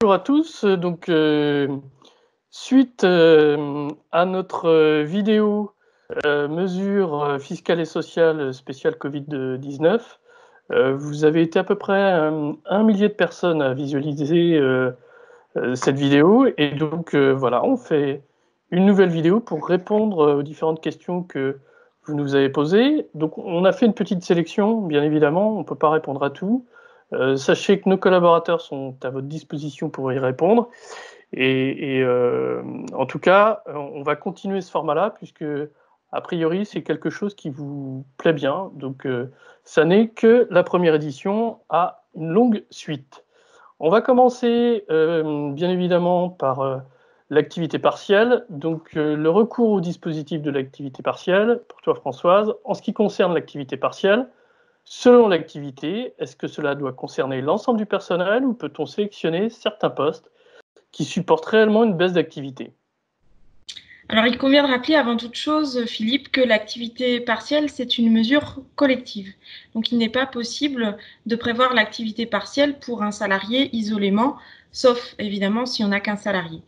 Bonjour à tous. Suite à notre vidéo mesures fiscales et sociales spéciales Covid-19, vous avez été à peu près 1 millier de personnes à visualiser cette vidéo. Et donc voilà, on fait une nouvelle vidéo pour répondre aux différentes questions que vous nous avez posées. Donc on a fait une petite sélection, bien évidemment, on ne peut pas répondre à tout. Sachez que nos collaborateurs sont à votre disposition pour y répondre. En tout cas, on va continuer ce format-là puisque, a priori, c'est quelque chose qui vous plaît bien. Donc, ça n'est que la première édition à une longue suite. On va commencer, bien évidemment, par l'activité partielle. Donc, le recours au dispositif de l'activité partielle, pour toi, Françoise. En ce qui concerne l'activité partielle, selon l'activité, est-ce que cela doit concerner l'ensemble du personnel ou peut-on sélectionner certains postes qui supportent réellement une baisse d'activité? Alors, il convient de rappeler avant toute chose, Philippe, que l'activité partielle, c'est une mesure collective. Donc, il n'est pas possible de prévoir l'activité partielle pour un salarié isolément, sauf évidemment si on n'a qu'un salarié.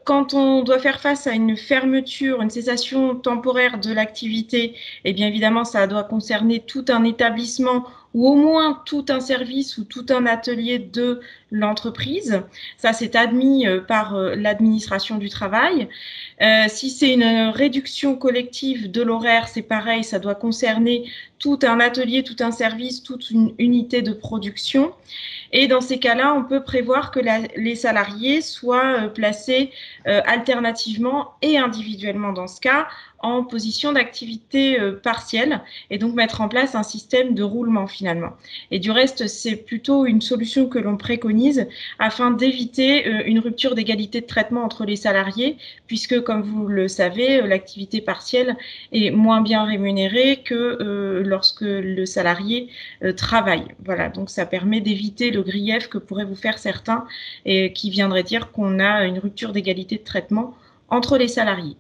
Quand on doit faire face à une fermeture, une cessation temporaire de l'activité, eh bien évidemment, ça doit concerner tout un établissement ou au moins tout un service ou tout un atelier de l'entreprise. Ça, c'est admis par l'administration du travail. Si c'est une réduction collective de l'horaire, c'est pareil, ça doit concerner tout un atelier, tout un service, toute une unité de production. Et dans ces cas-là, on peut prévoir que les salariés soient placés alternativement et individuellement dans ce cas en position d'activité partielle et donc mettre en place un système de roulement finalement. Et du reste, c'est plutôt une solution que l'on préconise afin d'éviter une rupture d'égalité de traitement entre les salariés puisque, comme vous le savez, l'activité partielle est moins bien rémunérée que lorsque le salarié travaille. Voilà, donc ça permet d'éviter le grief que pourraient vous faire certains et qui viendraient dire qu'on a une rupture d'égalité de traitement entre les salariés.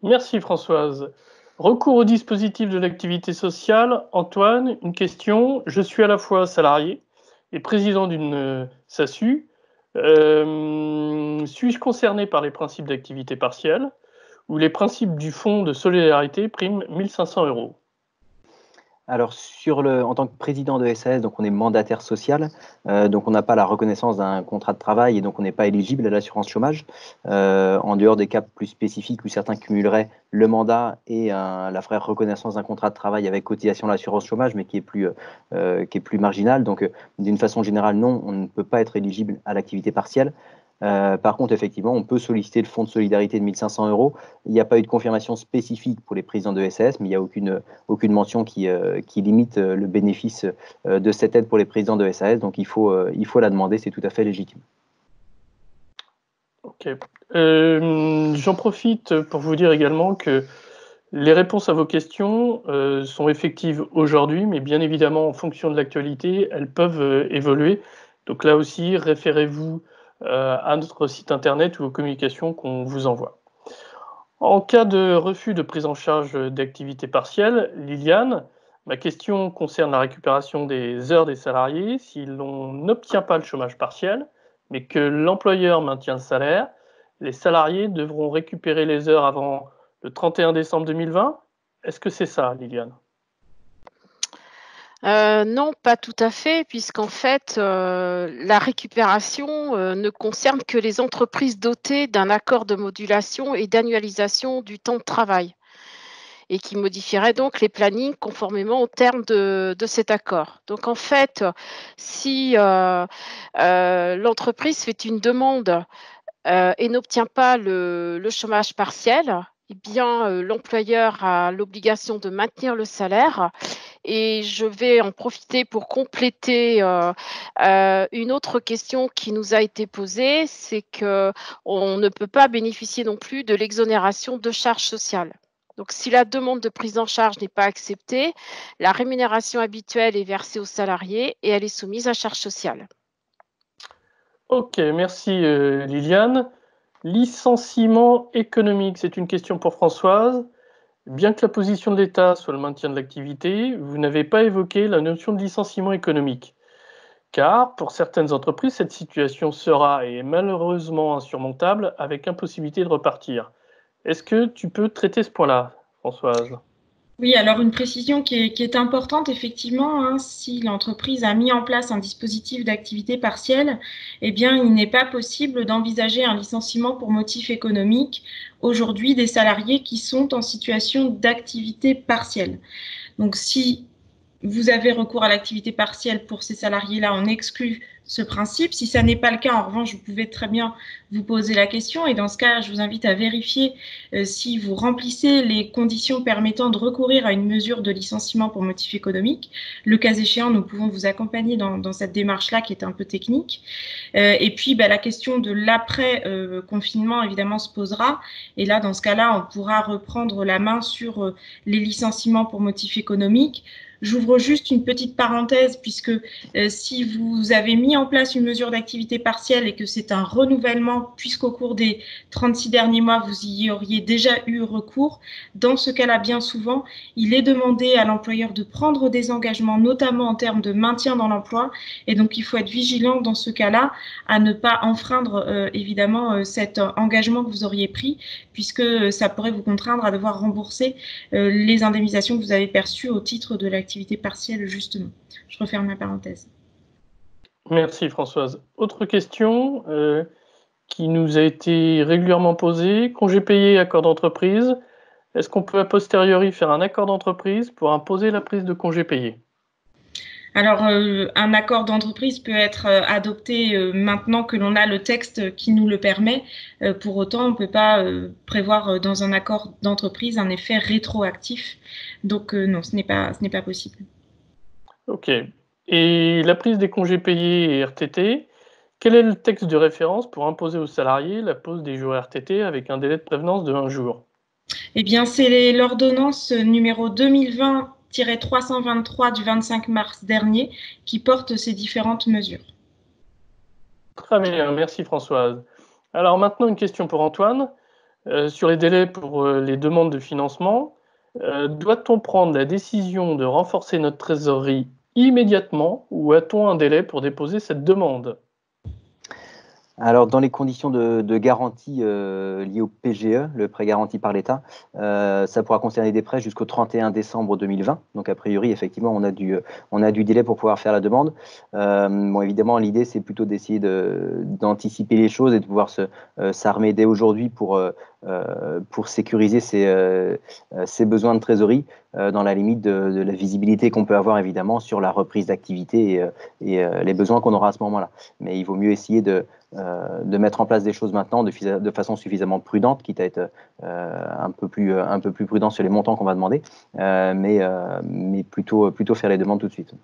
Merci Françoise. Recours au dispositif de l'activité sociale. Antoine, une question. Je suis à la fois salarié et président d'une SASU. Suis-je concerné par les principes d'activité partielle ou les principes du fonds de solidarité prime 1 500 €? Alors, en tant que président de SAS, donc on est mandataire social, donc on n'a pas la reconnaissance d'un contrat de travail et donc on n'est pas éligible à l'assurance chômage, en dehors des cas plus spécifiques où certains cumuleraient le mandat et la vraie reconnaissance d'un contrat de travail avec cotisation à l'assurance chômage, mais qui est plus marginal. Donc, d'une façon générale, non, on ne peut pas être éligible à l'activité partielle. Par contre, effectivement, on peut solliciter le fonds de solidarité de 1 500 €. Il n'y a pas eu de confirmation spécifique pour les présidents de SAS, mais il n'y a aucune mention qui limite le bénéfice de cette aide pour les présidents de SAS. Donc, il faut la demander, c'est tout à fait légitime. Ok. J'en profite pour vous dire également que les réponses à vos questions sont effectives aujourd'hui, mais bien évidemment, en fonction de l'actualité, elles peuvent évoluer. Donc là aussi, référez-vous à notre site internet ou aux communications qu'on vous envoie. En cas de refus de prise en charge d'activité partielle, Liliane, ma question concerne la récupération des heures des salariés. Si l'on n'obtient pas le chômage partiel, mais que l'employeur maintient le salaire, les salariés devront récupérer les heures avant le 31 décembre 2020. Est-ce que c'est ça, Liliane? Non, pas tout à fait, puisqu'en fait, la récupération ne concerne que les entreprises dotées d'un accord de modulation et d'annualisation du temps de travail et qui modifierait donc les plannings conformément aux termes de cet accord. Donc en fait, si l'entreprise fait une demande et n'obtient pas le chômage partiel, eh bien, l'employeur a l'obligation de maintenir le salaire et je vais en profiter pour compléter, une autre question qui nous a été posée, c'est qu'on ne peut pas bénéficier non plus de l'exonération de charges sociales. Donc si la demande de prise en charge n'est pas acceptée, la rémunération habituelle est versée aux salariés et elle est soumise à charges sociales. Ok, merci Liliane. Licenciement économique, c'est une question pour Françoise. Bien que la position de l'État soit le maintien de l'activité, vous n'avez pas évoqué la notion de licenciement économique. car pour certaines entreprises, cette situation sera et est malheureusement insurmontable avec impossibilité de repartir. Est-ce que tu peux traiter ce point-là, Françoise? Oui, alors une précision qui est importante, effectivement, hein, si l'entreprise a mis en place un dispositif d'activité partielle, eh bien, il n'est pas possible d'envisager un licenciement pour motif économique aujourd'hui des salariés qui sont en situation d'activité partielle. Donc, si vous avez recours à l'activité partielle pour ces salariés-là, on exclut ce principe. Si ça n'est pas le cas, en revanche, vous pouvez très bien vous poser la question. Et dans ce cas, je vous invite à vérifier si vous remplissez les conditions permettant de recourir à une mesure de licenciement pour motif économique. Le cas échéant, nous pouvons vous accompagner dans cette démarche-là qui est un peu technique. Et puis, la question de l'après-confinement, évidemment, se posera. Et là, dans ce cas-là, on pourra reprendre la main sur les licenciements pour motif économique. J'ouvre juste une petite parenthèse puisque si vous avez mis en place une mesure d'activité partielle et que c'est un renouvellement, puisqu'au cours des 36 derniers mois, vous y auriez déjà eu recours, dans ce cas-là, bien souvent, il est demandé à l'employeur de prendre des engagements, notamment en termes de maintien dans l'emploi. Et donc, il faut être vigilant dans ce cas-là à ne pas enfreindre évidemment cet engagement que vous auriez pris, puisque ça pourrait vous contraindre à devoir rembourser les indemnisations que vous avez perçues au titre de l'activité partielle, justement. Je referme la parenthèse. Merci Françoise. Autre question qui nous a été régulièrement posée, congé payé, accord d'entreprise. Est-ce qu'on peut a posteriori faire un accord d'entreprise pour imposer la prise de congé payé? Alors, un accord d'entreprise peut être adopté maintenant que l'on a le texte qui nous le permet. Pour autant, on ne peut pas prévoir dans un accord d'entreprise un effet rétroactif. Donc, non, ce n'est pas possible. Ok. Et la prise des congés payés et RTT, quel est le texte de référence pour imposer aux salariés la pose des jours RTT avec un délai de prévenance de 1 jour? Eh bien, c'est l'ordonnance numéro 2020-323 du 25 mars dernier qui porte ces différentes mesures. Très bien, merci Françoise. Alors maintenant, une question pour Antoine. Sur les délais pour les demandes de financement, doit-on prendre la décision de renforcer notre trésorerie immédiatement ou a-t-on un délai pour déposer cette demande? Alors, dans les conditions de garantie liées au PGE, le prêt garanti par l'État, ça pourra concerner des prêts jusqu'au 31 décembre 2020. Donc, a priori, effectivement, on a du délai pour pouvoir faire la demande. Bon, évidemment, l'idée, c'est plutôt d'essayer d'anticiper les choses et de pouvoir s'armer dès aujourd'hui pour sécuriser ses besoins de trésorerie dans la limite de la visibilité qu'on peut avoir, évidemment, sur la reprise d'activité et les besoins qu'on aura à ce moment-là. Mais il vaut mieux essayer de mettre en place des choses maintenant de façon suffisamment prudente, quitte à être un peu plus prudent sur les montants qu'on va demander, mais plutôt faire les demandes tout de suite.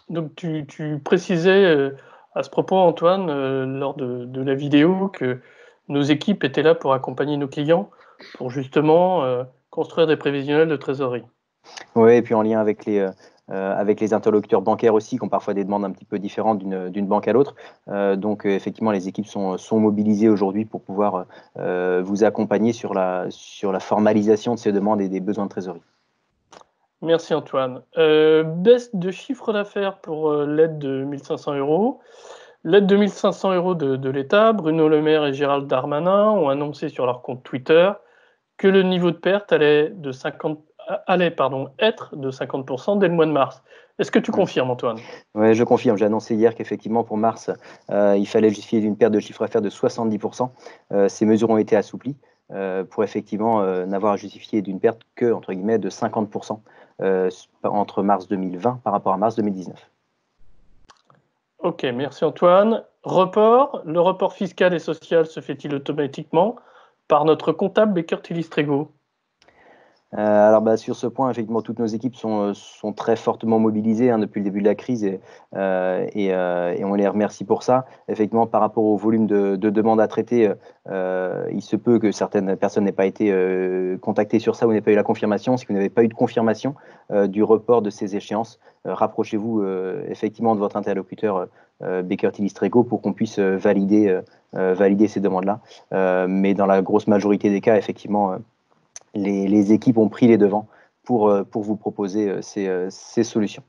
Donc tu précisais à ce propos, Antoine, lors de la vidéo, que nos équipes étaient là pour accompagner nos clients pour justement construire des prévisionnels de trésorerie. Oui, et puis en lien avec les interlocuteurs bancaires aussi, qui ont parfois des demandes un petit peu différentes d'une banque à l'autre. Donc, effectivement, les équipes sont mobilisées aujourd'hui pour pouvoir vous accompagner sur la formalisation de ces demandes et des besoins de trésorerie. Merci Antoine. Baisse de chiffre d'affaires pour l'aide de 1 500 €. L'aide de 1 500 € de l'État, Bruno Le Maire et Gérald Darmanin ont annoncé sur leur compte Twitter que le niveau de perte allait être de 50% dès le mois de mars. Est-ce que tu confirmes, Antoine? Oui, je confirme. J'ai annoncé hier qu'effectivement, pour mars, il fallait justifier d'une perte de chiffre d'affaires de 70%. Ces mesures ont été assouplies pour effectivement n'avoir à justifier d'une perte que, entre guillemets, de 50% entre mars 2020 par rapport à mars 2019. Ok, merci Antoine. Le report fiscal et social se fait-il automatiquement par notre comptable Baker Tilly Strego? Alors sur ce point, effectivement, toutes nos équipes sont très fortement mobilisées depuis le début de la crise et on les remercie pour ça. Effectivement, par rapport au volume de demandes à traiter, il se peut que certaines personnes n'aient pas été contactées sur ça ou n'aient pas eu la confirmation. Si vous n'avez pas eu de confirmation du report de ces échéances, rapprochez-vous effectivement de votre interlocuteur Baker Tilly Strego pour qu'on puisse valider ces demandes-là. Mais dans la grosse majorité des cas, effectivement, les équipes ont pris les devants pour vous proposer ces solutions.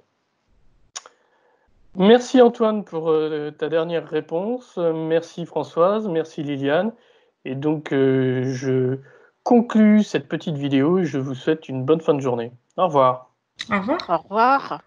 Merci Antoine pour ta dernière réponse. Merci Françoise, merci Liliane. Et donc, je conclus cette petite vidéo et je vous souhaite une bonne fin de journée. Au revoir. Au revoir. Au revoir.